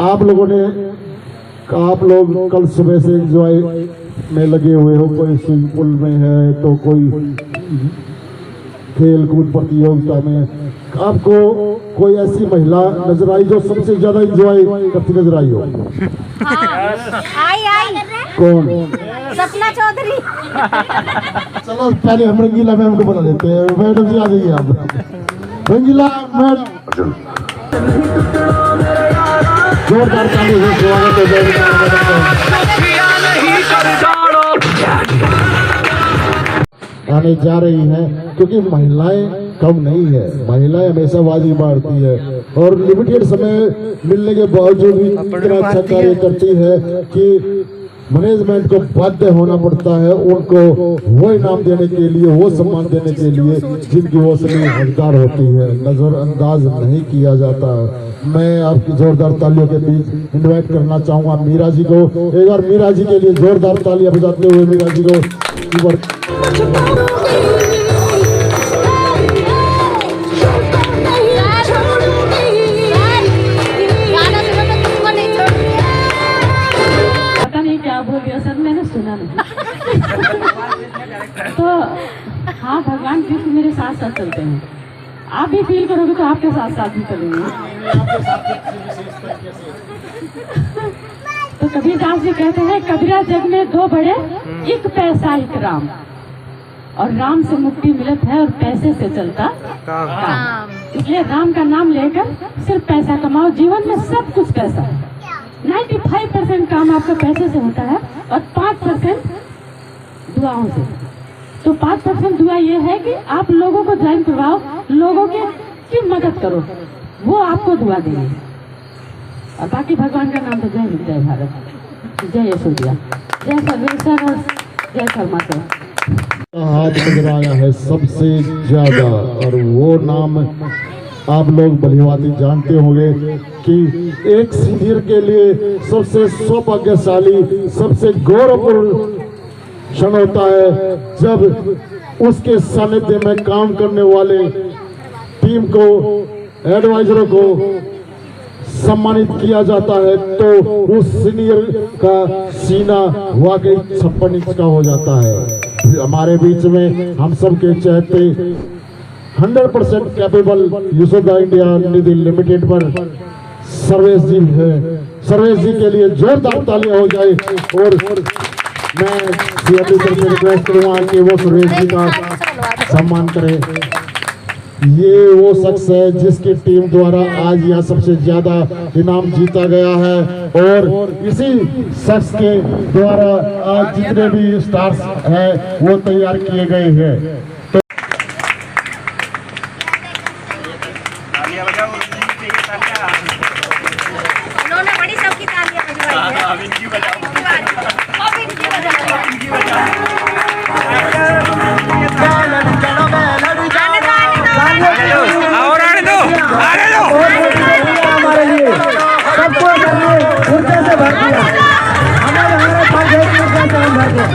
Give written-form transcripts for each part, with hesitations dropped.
आप लोगों ने, आप लोग कल सुबह से एंजॉय में लगे हुए हो, कोई स्विमिंग पूल में है तो कोई खेल कूद प्रतियोगिता में। आपको कोई ऐसी महिला नजर आई जो सबसे ज्यादा एंजॉय करती नजर आई हो? आई कौन? सपना चौधरी। चलो पहले हम रंगीला मैम को बता देते हैं। मैडम जी आ जाइए आप। रंगीला मैडम, जोरदार ताली से स्वागत है। आने जा रही हैं क्योंकि महिलाएं कम नहीं है, महिलाएं हमेशा बाजी मारती है और लिमिटेड समय मिलने के बावजूद भी इतना अच्छा कार्य करती है कि मैनेजमेंट को बाध्य होना पड़ता है उनको वो इनाम देने के लिए, वो सम्मान देने के लिए जिनकी वो असली हकदार होती है। नजरअंदाज नहीं किया जाता। मैं आपकी जोरदार तालियों के बीच इनवाइट करना चाहूंगा मीरा जी को। एक बार मीरा जी के लिए जोरदार तालियां बजाते हुए मीरा जी को। क्या बोल दिया सर, मैंने सुना नहीं। तो हाँ, भगवान कृष्ण मेरे साथ साथ चलते हैं। आप भी फील करोगे तो आपके साथ साथ भी चलेंगे। तो कबीरदास जी कहते हैं, कबीरा जग में दो बड़े, एक पैसा एक राम। और राम से मुक्ति मिलत है और पैसे से चलता काम। इसलिए राम का नाम लेकर सिर्फ पैसा कमाओ। जीवन में सब कुछ पैसा है। 95% काम आपका पैसे से होता है और 5% दुआओं से। तो 5% दुआ ये है कि आप लोगों को ज्वाइन करवाओ, लोगों की मदद करो, वो आपको दुआ देंगे। और बाकी भगवान का नाम तो जय हिंद, जय भारत, जय यशोदिया, जय सर्वेश्वर और जय शर्मा सर। हाथ नजर आया है सबसे ज्यादा और वो नाम आप लोग भलीभांति जानते होंगे कि एक सीनियर के लिए सबसे सौभाग्यशाली, सबसे गौरवपूर्ण क्षण होता है जब उसके सानिध्य में काम करने वाले टीम को, एडवाइजरों को सम्मानित किया जाता है। तो उस सीनियर का सीना वाकई 56 इंच का हो जाता है। हमारे बीच में हम सब के चहते 100% कैपेबल यशोदा इंडिया निधि लिमिटेड पर सर्वेश जी है। सर्वेश जी के लिए जोरदार तालियां हो जाए और मैं सीएम सर से रिक्वेस्ट करूंगा कि वो सर्वेश जी का सम्मान करें। ये वो शख्स है जिसकी टीम द्वारा आज यहाँ सबसे ज्यादा इनाम जीता गया है और इसी शख्स के द्वारा आज जितने भी स्टार्स हैं वो तैयार किए गए हैं। उन्होंने बड़ी सबकी तालियां बजवाई है। अब इनकी बजाओ, अब इनकी बजाओ। और आने दो, आने दो। हमारे लिए सबको ऊर्जा से भर दिया। हमारे पास एक ऊर्जा से हम भर दिया।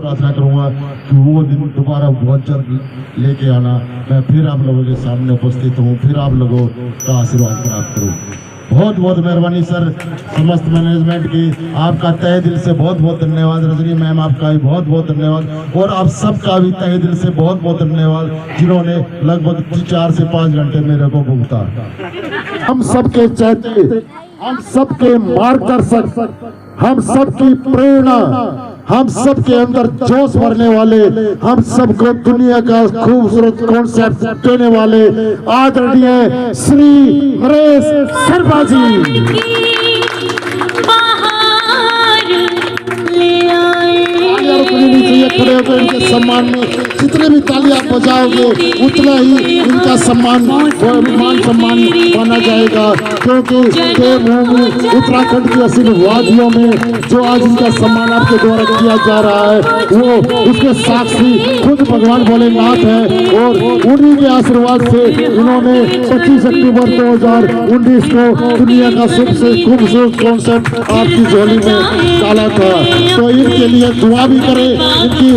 आशा करूंगा कि वो दिन दोबारा बहुत जल्द लेके आना, मैं फिर आप लोगों के सामने उपस्थित हूँ, फिर आप लोगों का आशीर्वाद प्राप्त करूँ। बहुत बहुत मेहरबानी सर, समस्त मैनेजमेंट की आपका तहे दिल से बहुत बहुत धन्यवाद। रजनी मैम आपका भी बहुत बहुत धन्यवाद और आप सबका भी तहे दिल से बहुत बहुत धन्यवाद जिन्होंने लगभग 4 से 5 घंटे मेरे को भुगता। हम सबके चहते, हम सबके मार्गदर्शक, हम सबकी प्रेरणा, हम सबके अंदर जोश भरने वाले, हम सबको दुनिया का खूबसूरत कॉन्सेप्ट देने वाले आदरणीय श्री नरेश शर्मा जी खड़े होकर इनके सम्मान में जितने भी तालियां बजाओगे उतना ही इनका सम्मान और मान सम्मान माना जाएगा, क्योंकि देवभूमि उत्तराखंड की असीम वादियों में जो आज इनका सम्मान आपके द्वारा किया जा रहा है वो उसके साक्षी खुद भगवान भोलेनाथ है। और उन्हीं के आशीर्वाद से इन्होंने 25 अक्टूबर 2019 को दुनिया का सबसे खूबसूरत कॉन्सेप्ट आपकी झोली में डाला था। तो इनके लिए दुआ भी करें, इनकी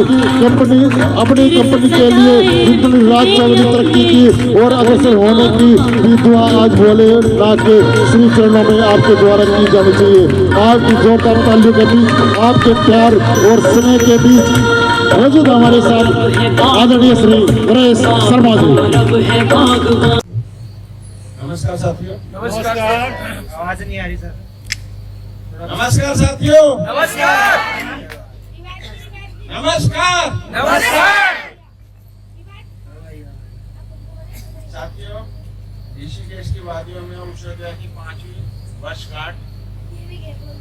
कंपनी अपनी कंपनी के लिए इतनी राज चौधरी तरक्की की और अग्रसर होने की भी दुआ आज भोलेनाथ के श्री चरणों में आपके द्वारा की जानी चाहिए। आपकी जोरदार तालियों के बीच, आपके प्यार और स्नेह के बीच मौजूद हमारे साथ आदरणीय श्री नरेश शर्मा जी। नमस्कार साथियों। नमस्कार। आवाज नहीं आ रही सर। नमस्कार साथियों। नमस्कार। नमस्कार नमस्कार। साथियों, ऋषिकेश की वादियों में उषोदय की 5वीं वर्षगांठ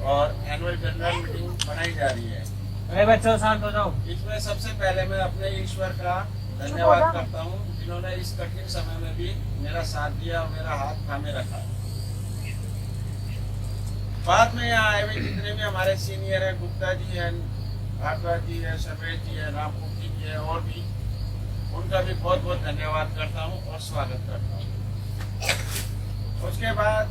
और एनुअल जनरल मीटिंग मनाई जा रही है। अरे बच्चों शांत हो जाओ। इसमें सबसे पहले मैं अपने ईश्वर का धन्यवाद करता हूँ, जिन्होंने इस कठिन समय में भी मेरा साथ दिया और मेरा हाथ थामे रखा। बाद में यहाँ आए हुए जितने भी हमारे सीनियर हैं, गुप्ता जी हैं, भारद्वाज जी है, सर्वेश जी है, रामपुर जी है और भी, उनका भी बहुत बहुत धन्यवाद करता हूँ और स्वागत करता हूँ। उसके बाद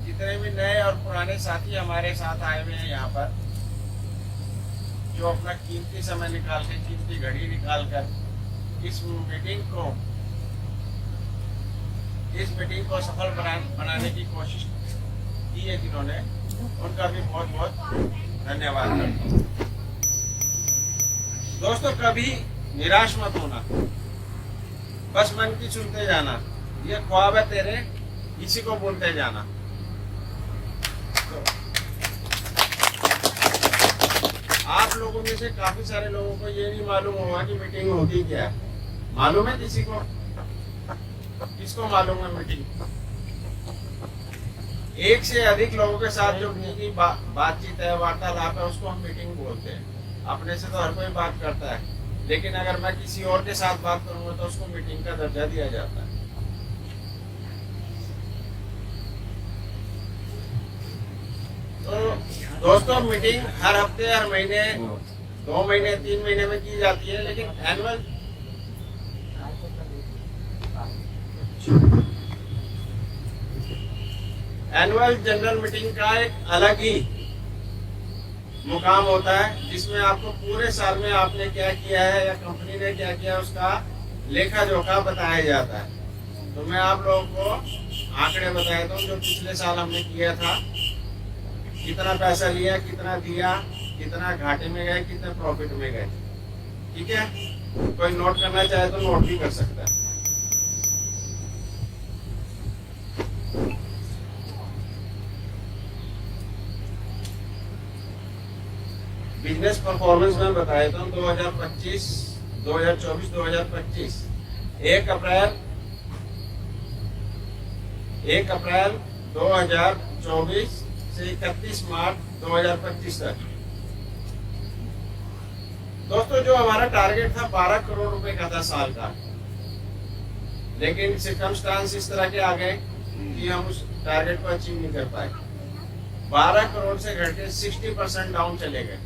जितने भी नए और पुराने साथी हमारे साथ आए हुए हैं यहाँ पर, जो अपना कीमती समय निकाल के, कीमती घड़ी निकाल कर इस मीटिंग को सफल बनाने की कोशिश की है जिन्होंने, उनका भी बहुत बहुत धन्यवाद करता हूँ। दोस्तों, कभी निराश मत होना, बस मन की सुनते जाना। ये ख्वाब है तेरे, इसी को बोलते जाना। आप लोगों में से काफी सारे लोगों को ये नहीं मालूम होगा कि मीटिंग होती क्या है। मालूम है किसी को? किसको मालूम है मीटिंग? एक से अधिक लोगों के साथ जो की बातचीत है, वार्तालाप है, उसको हम मीटिंग बोलते हैं। अपने से तो हर कोई बात करता है, लेकिन अगर मैं किसी और के साथ बात करूंगा तो उसको मीटिंग का दर्जा दिया जाता है। तो दोस्तों, मीटिंग हर हफ्ते, हर महीने, 2 महीने, 3 महीने में की जाती है, लेकिन एनुअल जनरल मीटिंग का एक अलग ही मुकाम होता है, जिसमें आपको पूरे साल में आपने क्या किया है या कंपनी ने क्या किया है उसका लेखा जोखा बताया जाता है। तो मैं आप लोगों को आंकड़े बताया था जो पिछले साल हमने किया था, कितना पैसा लिया, कितना दिया, कितना घाटे में गए, कितने प्रॉफिट में गए। ठीक है, कोई नोट करना चाहे तो नोट भी कर सकता है। बिजनेस परफॉर्मेंस में बताया था 2025, 2024, 2025 1 अप्रैल 2024 से 31 मार्च 2025 तक। दोस्तों, जो हमारा टारगेट था 12 करोड़ रुपए का था साल का, लेकिन सिर्कमस्टांस इस तरह के आ गए कि हम उस टारगेट को अचीव नहीं कर पाए। 12 करोड़ से घट के 60% डाउन चले गए।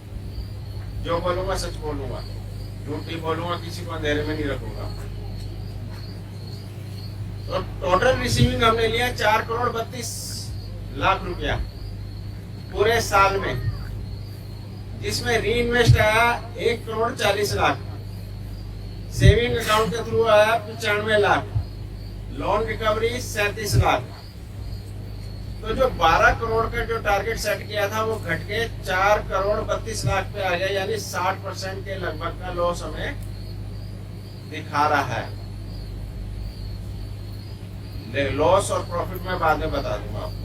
जो बोलूंगा सच बोलूंगा, झूठ नहीं बोलूंगा, किसी को अंधेरे में नहीं रखूंगा। तो टोटल रिसीविंग हमने लिया 4 करोड़ 32 लाख रुपया पूरे साल में, जिसमें री इन्वेस्ट आया 1 करोड़ 40 लाख, सेविंग अकाउंट के थ्रू आया 95 लाख, लोन रिकवरी 37 लाख। तो जो 12 करोड़ का जो टारगेट सेट किया था वो घट के 4 करोड़ 32 लाख पे आ गया, यानी 60% के लगभग का लॉस हमें दिखा रहा है। लॉस और प्रॉफिट में बाद में बता दूंगा आपको।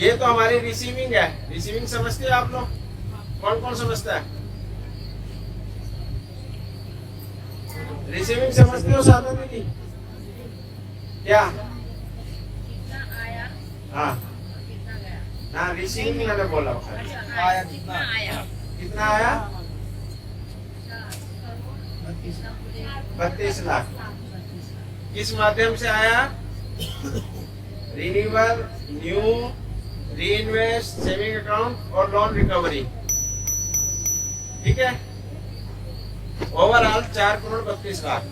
ये तो हमारी रिसीविंग है। रिसीविंग समझते हैं आप लोग? कौन कौन समझता है? रिसीविंग समझते हो साधना दीदी? क्या? हाँ हाँ, रिसीविंग मैंने बोला। कितना आया? कितना आया? 32 लाख। किस माध्यम से आया? Renewal, new, reinvest, saving account और लोन रिकवरी। ठीक है, ओवरऑल 4 करोड़ 32 लाख।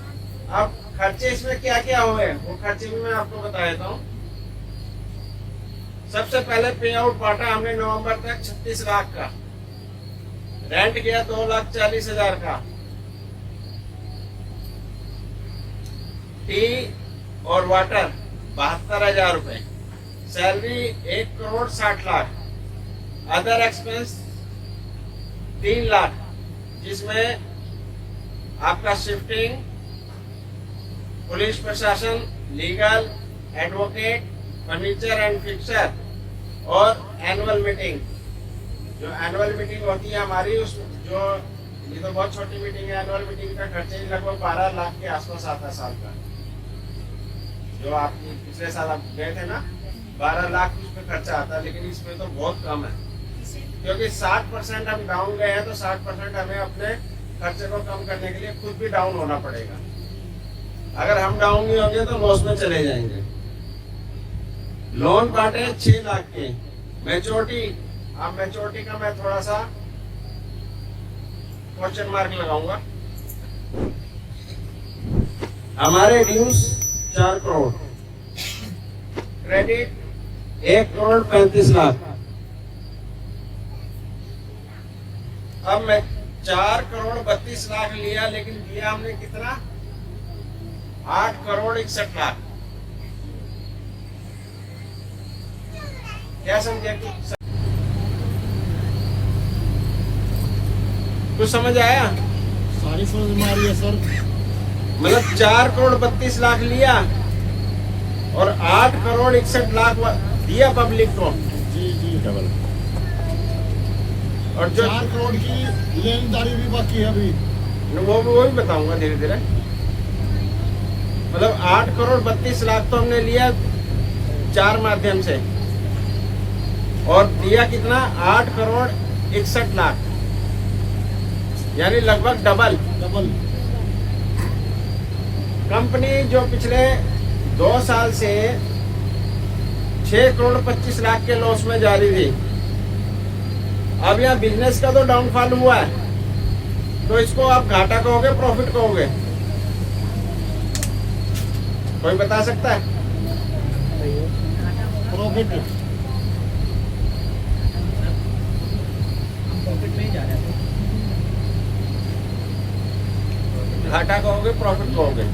अब खर्चे इसमें क्या क्या हुए वो खर्चे भी मैं आपको बता देता हूँ। सबसे पहले पे आउट बांटा हमने नवंबर तक 36 लाख का। रेंट गया 2,40,000 का। टी और वाटर 72,000 रुपए। Salary 1 crore 60 lakh. Other expense 3 lakh, जिसमें आपका शिफ्टिंग, पुलिस प्रशासन, legal, advocate, furniture and fixer और एनुअल मीटिंग। जो एनुअल मीटिंग होती है हमारी, उस जो ये तो बहुत छोटी मीटिंग है, एनुअल मीटिंग का खर्चा ही लगभग 12 लाख के आसपास आता है साल का। जो आप पिछले साल आप गए थे ना, 12 लाख उसमें खर्चा आता है, लेकिन इसमें तो बहुत कम है, क्योंकि 60% हम डाउन गए हैं, तो 60% हमें अपने खर्चे को कम करने के लिए खुद भी डाउन होना पड़ेगा। अगर हम डाउन नहीं होंगे तो लॉस में चले जाएंगे। लोन काटे 6 लाख के। मैच्योरिटी, अब मैच्योरिटी का मैं थोड़ा सा क्वेश्चन मार्क लगाऊंगा। हमारे ड्यूज 4 करोड़, क्रेडिट 1 करोड़ 35 लाख। अब मैं 4 करोड़ 32 लाख लिया, लेकिन दिया हमने कितना? 8 करोड़ 61 लाख। क्या समझे? कुछ समझ आया? सारी समझ में आ रही है सर। मतलब 4 करोड़ 32 लाख लिया और 8 करोड़ 61 लाख दिया पब्लिक को। जी जी, डबल। और जो 4 करोड़ की लेनदारी भी बाकी है अभी। वो भी बताऊंगा धीरे धीरे। मतलब 8 करोड़ 32 लाख तो हमने लिया 4 माध्यम से, और दिया कितना? 8 करोड़ 61 लाख, यानी लगभग डबल। कंपनी जो पिछले 2 साल से 6 करोड़ 25 लाख के लॉस में जा रही थी, अब यहाँ बिजनेस का तो डाउनफॉल हुआ है, तो इसको आप घाटा कहोगे प्रॉफिट कहोगे? कोई बता सकता है? प्रॉफिट। घाटा कहोगे प्रॉफिट कहोगे?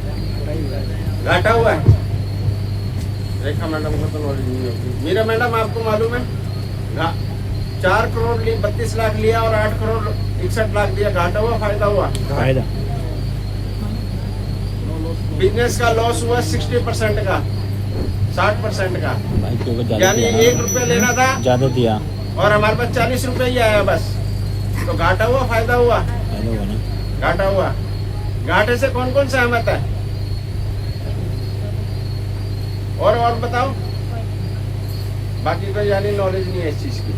घाटा हुआ है। रेखा मैडम को तो नॉलेज नहीं होगी। मीरा मैडम आपको मालूम है? 4 करोड़ 32 लाख लिया और 8 करोड़ 61 लाख दिया। घाटा हुआ फायदा हुआ? फायदा। बिजनेस का लॉस हुआ 60% का, 60% का, यानी 1 रुपया लेना था ज्यादा दिया और हमारे पास 40 रुपये ही आया बस। तो घाटा हुआ फायदा हुआ? घाटा हुआ। घाटे से कौन कौन सहमत है? और बताओ। बाकी तो यानी नॉलेज नहीं है इस चीज की,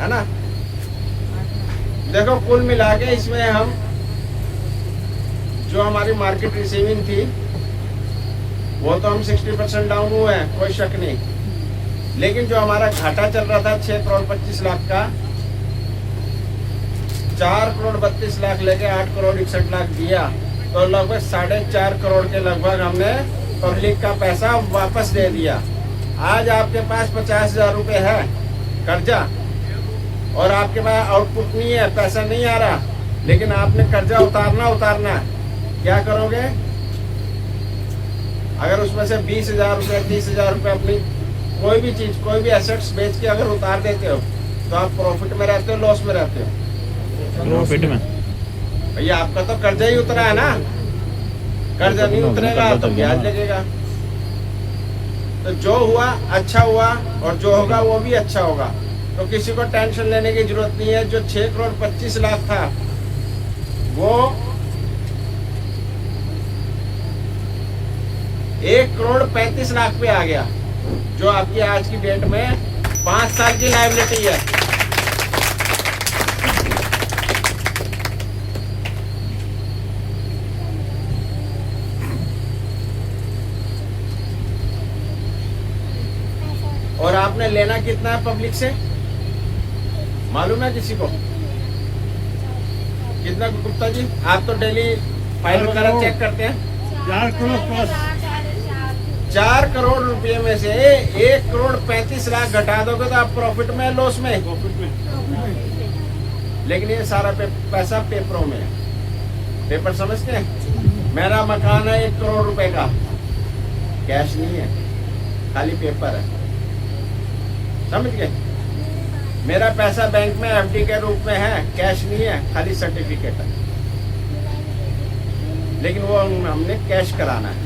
है ना? देखो कुल मिला के इसमें हम जो हमारी मार्केट रिसीविंग थी वो तो हम 60% डाउन हुए हैं, कोई शक नहीं। लेकिन जो हमारा घाटा चल रहा था 6 करोड़ 25 लाख का, 4 करोड़ 32 लाख लेके 8 करोड़ 61 लाख दिया, तो लगभग 4.5 करोड़ के लगभग हमने पब्लिक का पैसा वापस दे दिया। आज आपके पास 50,000 रुपये है कर्जा और आपके पास आउटपुट नहीं है, पैसा नहीं आ रहा, लेकिन आपने कर्जा उतारना है। क्या करोगे? अगर उसमें से 20,000 रुपये 30,000 रुपये अपनी कोई भी चीज, कोई भी एसेट्स बेच के अगर उतार देते हो, तो आप प्रॉफिट में रहते हो, लॉस में रहते हो? प्रॉफिट में। भैया आपका तो कर्जा ही उतरा है ना, कर्जा नहीं उतरेगा तो ब्याज लगेगा। तो जो हुआ अच्छा हुआ और जो होगा वो भी अच्छा होगा, तो किसी को टेंशन लेने की जरूरत नहीं है। जो 6 करोड़ 25 लाख था वो 1 करोड़ 35 लाख पे आ गया, जो आपकी आज की डेट में 5 साल की लायबिलिटी है। आपने लेना कितना है पब्लिक से मालूम है किसी को? कितना गुप्ता जी? आप तो डेली फाइल वगैरह चेक करते हैं। 4 करोड़ रुपए में से 1 करोड़ 35 लाख घटा दोगे तो आप प्रॉफिट में लॉस में? लेकिन ये सारा पैसा पेपरों में है। पेपर समझते हैं? मेरा मकान है 1 करोड़ रुपए का, कैश नहीं है, खाली पेपर है। समझ गए? मेरा पैसा बैंक में एफडी के रूप में है, कैश नहीं है, खाली सर्टिफिकेट है। लेकिन वो हमने कैश कराना है।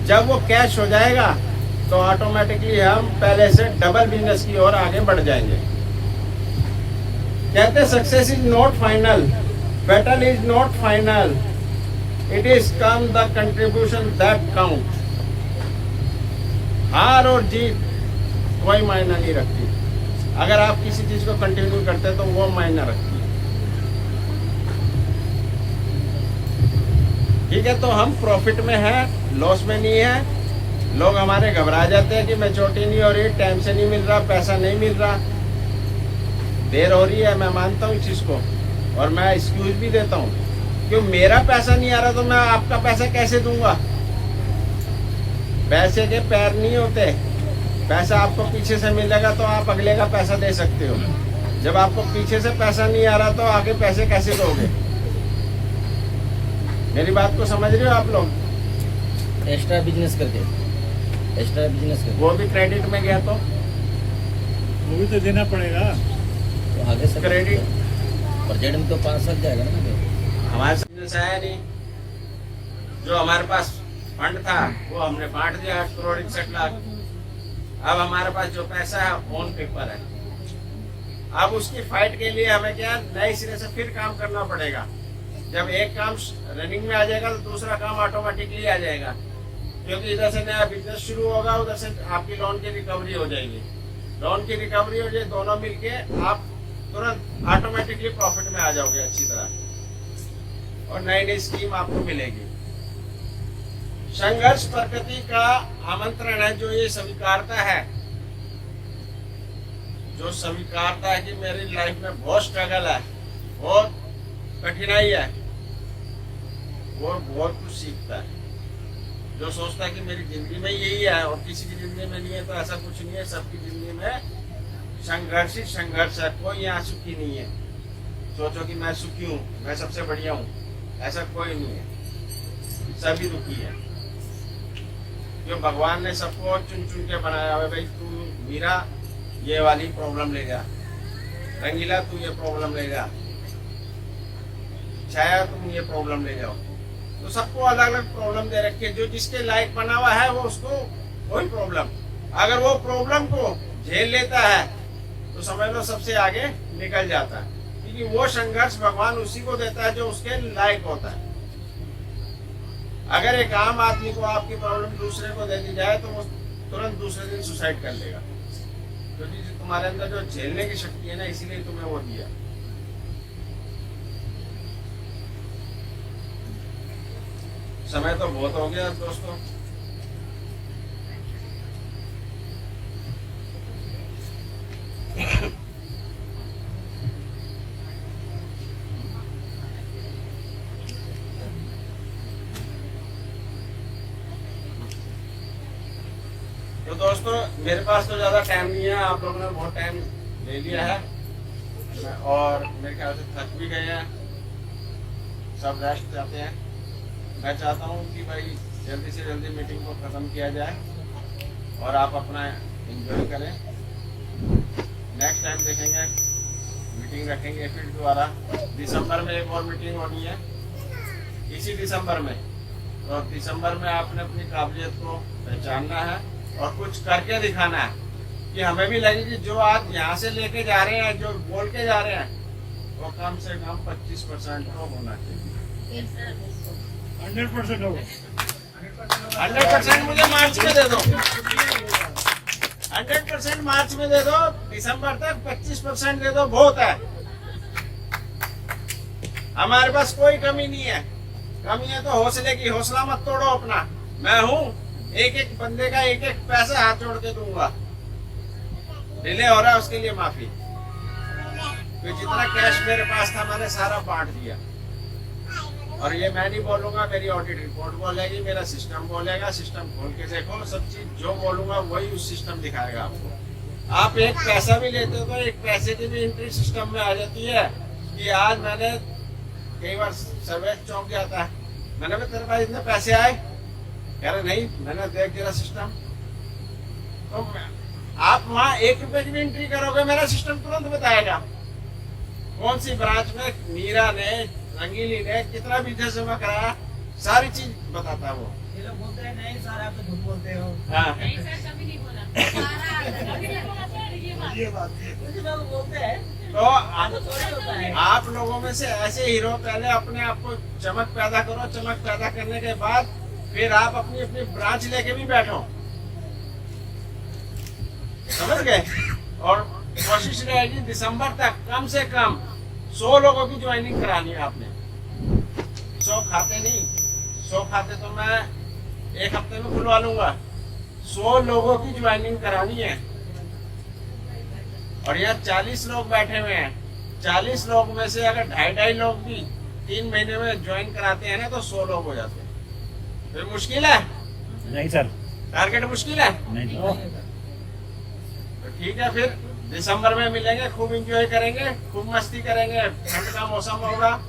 जब वो कैश हो जाएगा तो ऑटोमेटिकली हम पहले से डबल बिजनेस की ओर आगे बढ़ जाएंगे। कहते success is not final, battle is not final, it is come the contribution that count. हार और जीत कोई मायना नहीं रखती। अगर आप किसी चीज को कंटिन्यू करते हैं तो वो मायना रखती है। ठीक है, तो हम प्रॉफिट में है, लॉस में नहीं है। लोग हमारे घबरा जाते हैं कि मैच्योरिटी नहीं हो रही, टाइम से नहीं मिल रहा, पैसा नहीं मिल रहा, देर हो रही है। मैं मानता हूँ इस चीज को और मैं एक्सक्यूज भी देता हूँ। क्यों मेरा पैसा नहीं आ रहा तो मैं आपका पैसा कैसे दूंगा? पैसे के पैर नहीं होते। पैसा आपको पीछे से मिलेगा तो आप अगले का पैसा दे सकते हो। जब आपको पीछे से पैसा नहीं आ रहा तो आगे पैसे कैसे दोगे? मेरी बात को समझ रहे हो आप लोग? एक्स्ट्रा बिजनेस करके वो भी क्रेडिट में गया तो वो भी तो देना पड़ेगा। तो आगे से क्रेडिट बजट में तो 5 साल जाएगा ना। हमारे बिजनेस आया नहीं। जो हमारे पास फंड था वो हमने बांट दिया 8 करोड़ 61 लाख। अब हमारे पास जो पैसा है ऑन पेपर है। अब उसकी फाइट के लिए हमें क्या नए सिरे से फिर काम करना पड़ेगा। जब एक काम रनिंग में आ जाएगा तो दूसरा काम ऑटोमेटिकली आ जाएगा, क्योंकि इधर से नया बिजनेस शुरू होगा, उधर से आपकी लोन की रिकवरी हो जाएगी। लोन की रिकवरी हो जाए, दोनों मिलके आप तुरंत ऑटोमेटिकली प्रॉफिट में आ जाओगे अच्छी तरह और नई नई स्कीम आपको मिलेगी। संघर्ष प्रकृति का आमंत्रण है। जो ये स्वीकारता है, जो स्वीकारता है कि मेरी लाइफ में बहुत स्ट्रगल है, बहुत कठिनाई है, वो बहुत कुछ सीखता है। जो सोचता है कि मेरी जिंदगी में यही है और किसी की जिंदगी में नहीं है, तो ऐसा कुछ नहीं है। सबकी जिंदगी में संघर्ष ही संघर्ष है। कोई यहाँ सुखी नहीं है। सोचो कि मैं सुखी हूँ, मैं सबसे बढ़िया हूँ, ऐसा कोई नहीं है। सभी दुखी है। जो भगवान ने सबको चुन चुन के बनाया है। भाई तू मीरा ये वाली प्रॉब्लम ले जा, रंगीला तू ये प्रॉब्लम ले जा, छाया तुम ये प्रॉब्लम ले जाओ। तो सबको अलग अलग प्रॉब्लम दे रखी है। जो जिसके लायक बना हुआ है वो उसको वही प्रॉब्लम, अगर वो प्रॉब्लम को झेल लेता है तो समझ लो सबसे आगे निकल जाता है। क्योंकि वो संघर्ष भगवान उसी को देता है जो उसके लायक होता है। अगर एक आम आदमी को आपकी प्रॉब्लम दूसरे को दे दी जाए तो वो तुरंत दूसरे दिन सुसाइड कर लेगा, क्योंकि तुम्हारे अंदर जो झेलने की शक्ति है ना, इसीलिए तुम्हें वो दिया। समय तो बहुत हो गया दोस्तों। तो दोस्तों मेरे पास तो ज्यादा टाइम नहीं है। आप लोगों ने बहुत टाइम ले लिया है और मेरे ख्याल से थक भी गए हैं, सब रेस्ट चाहते हैं। मैं चाहता हूँ कि भाई जल्दी से जल्दी मीटिंग को ख़त्म किया जाए और आप अपना एंजॉय करें। नेक्स्ट टाइम देखेंगे, मीटिंग रखेंगे फिर दोबारा। दिसंबर में एक और मीटिंग होनी है, इसी दिसंबर में। तो दिसंबर में आपने अपनी काबिलियत को पहचानना है और कुछ करके दिखाना है कि हमें भी लगे कि जो आप यहाँ से लेके जा रहे हैं, जो बोल के जा रहे हैं, वो कम से कम 25% तो होना चाहिए। 100% होगा। 100% मुझे मार्च में दे दो। 100% मार्च में दे दो। दिसंबर तक 25% दे दो, बहुत है। हमारे पास कोई कमी नहीं है। कमी है तो हौसले की। हौसला मत तोड़ो अपना। मैं हूँ, एक एक बंदे का एक एक पैसा हाथ जोड़ के दूंगा। डिले हो रहा है उसके लिए माफी। तो जितना कैश मेरे पास था मैंने सारा बांट दिया। और ये मैं नहीं बोलूंगा, मेरी ऑडिट रिपोर्ट बोलेगी, मेरा सिस्टम बोलेगा। सिस्टम खोल के देखो, सब चीज जो बोलूंगा वही उस सिस्टम दिखाएगा आपको। आप एक पैसा भी लेते हो तो एक पैसे की भी एंट्री सिस्टम में आ जाती है कि आज मैंने कई बार सर्वे चौंक जाता है, मैंने भी तेरे पास इतने पैसे आए, कह रहे नहीं, मैंने देख जरा सिस्टम। तो आप वहाँ 1 रुपए की भी एंट्री करोगे मेरा सिस्टम तुरंत बताएगा कौन सी ब्रांच में मीरा ने, रंगीली ने कितना बिजनेस जमा कराया, सारी चीज बताता है वो। ये लोग बोलते हैं नहीं सर आप तो झूठ बोलते हो। हाँ। नहीं सर, कभी नहीं बोला। ये बात है। कुछ लोग बोलते हैं तो थोड़ी होता है। आप लोगों में से ऐसे हीरो पहले अपने आप को चमक पैदा करो। चमक पैदा करने के बाद फिर आप अपनी अपनी ब्रांच लेके भी बैठो, समझ गए। और कोशिश रहेगी दिसंबर तक कम से कम 100 लोगों की ज्वाइनिंग करानी है आपने। 100 खाते नहीं, 100 खाते तो मैं 1 हफ्ते में खुलवा लूंगा। 100 लोगों की ज्वाइनिंग करानी है। और यहाँ 40 लोग बैठे हुए हैं। 40 लोग में से अगर 2.5 लोग भी 3 महीने में ज्वाइन कराते हैं ना तो 100 लोग हो जाते हैं। तो मुश्किल है? नहीं सर, टारगेट मुश्किल है? नहीं। तो ठीक है, फिर दिसंबर में मिलेंगे, खूब एंजॉय करेंगे, खूब मस्ती करेंगे। ठंड का मौसम होगा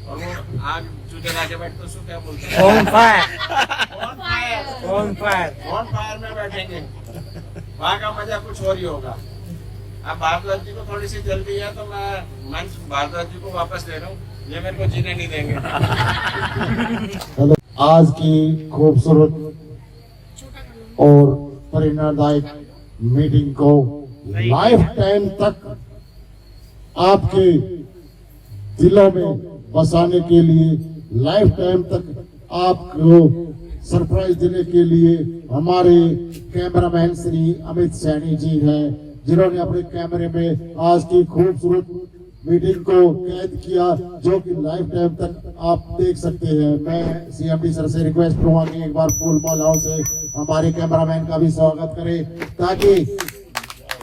और वो आग चूल्हे लाके बैठते उसको क्या बोलते हैं? On fire, on fire. On fire. On fire में बैठेंगे, वहाँ का मजा कुछ और ही होगा। अब भारद्वाज जी को थोड़ी सी जल्दी है तो मैं मंच भारद्वाज जी को वापस दे रहा हूँ, ये मेरे को जीने नहीं देंगे। आज की खूबसूरत और प्रेरणादायक मीटिंग को लाइफ टाइम तक आपके दिलों में बसाने के लिए, लाइफ टाइम तक आपको सरप्राइज देने के लिए हमारे कैमरामैन श्री अमित सैनी जी हैं, जिन्होंने अपने कैमरे में आज की खूबसूरत मीटिंग को कैद किया, जो कि लाइफ टाइम तक आप देख सकते हैं। मैं सीएमडी सर से रिक्वेस्ट करूंगा कि एक बार फूल मालाओं से हमारे कैमरामैन का भी स्वागत करें, ताकि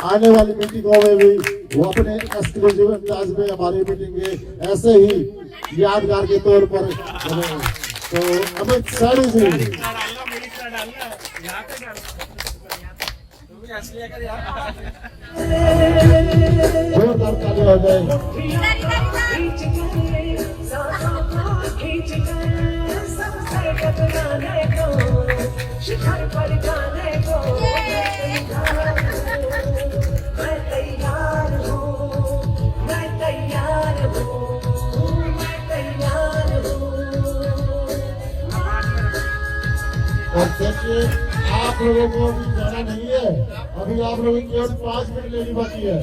आने वाली मीटिंगों में भी वो अपने एक्सक्लूसिव अंदाज में हमारी मीटिंग ऐसे ही यादगार के तौर पर बने। तो अमित सैनी जी, जोरदार ताली हो जाए। शिखर पर जाने को मैं तैयार हूँ, मैं तैयार हूँ, मैं तैयार हूँ। और देखिए, आप लोगों को भी जाना नहीं है, अभी आप लोगों की केवल 5 मिनट लेनी बाकी है।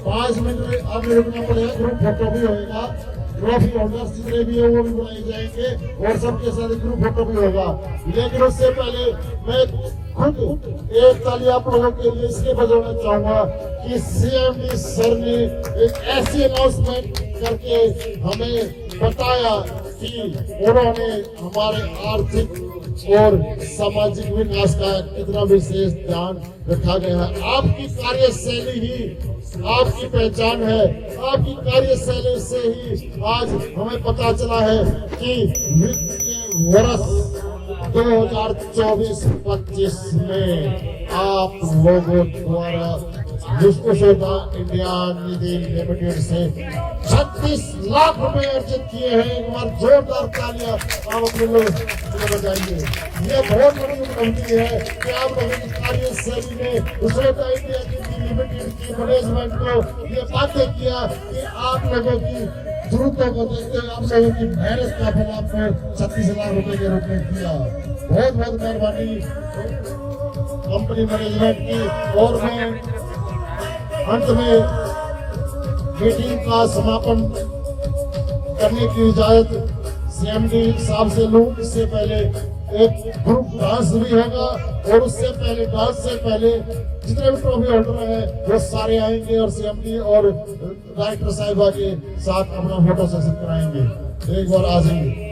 5 मिनट में आपने रुकना पड़ेगा, ग्रुप फोटो भी होगा, ट्रॉफी होल्डर्स जितने भी है वो भी बुलाए जाएंगे और सबके साथ ग्रुप फोटो भी होगा। लेकिन उससे पहले मैं खुद एक ताली आप लोगों के लिए इसलिए बजाना चाहूंगा कि सीएमडी सर ने एक ऐसी अनाउंसमेंट करके हमें बताया कि उन्होंने हमारे आर्थिक और सामाजिक विकास का कितना विशेष ध्यान रखा गया है। आपकी कार्यशैली ही आपकी पहचान है, आपकी कार्यशैली से ही आज हमें पता चला है कि वित्तीय वर्ष 2024-25 में आप लोगों द्वारा विश्वसोदा इंडिया निधि लिमिटेड से 36 लाख रुपए अर्जित किए हैं। एक बार जोरदार तालियां आप अपने लोग बजाइए। ये बहुत बड़ी उपलब्धि है कि आप लोगों की कार्यशैली ने विश्वसोदा इंडिया निधि लिमिटेड की मैनेजमेंट को ये बातें किया कि आप लोगों की जरूरतों को देखते हुए आप लोगों की मेहनत का फल आपको 36 लाख रुपए के रूप में दिया। बहुत बहुत मेहरबानी कंपनी मैनेजमेंट की। और मैं अंत में मीटिंग का समापन करने की इजाजत सीएमडी साहब से लूं। इससे पहले एक ग्रुप डांस भी होगा और उससे पहले डांस से पहले जितने भी ट्रॉफी होल्डर हैं वो सारे आएंगे और सीएमडी और डायरेक्टर साहिबा के साथ अपना फोटो सेशन कराएंगे। एक बार आ जाएंगे।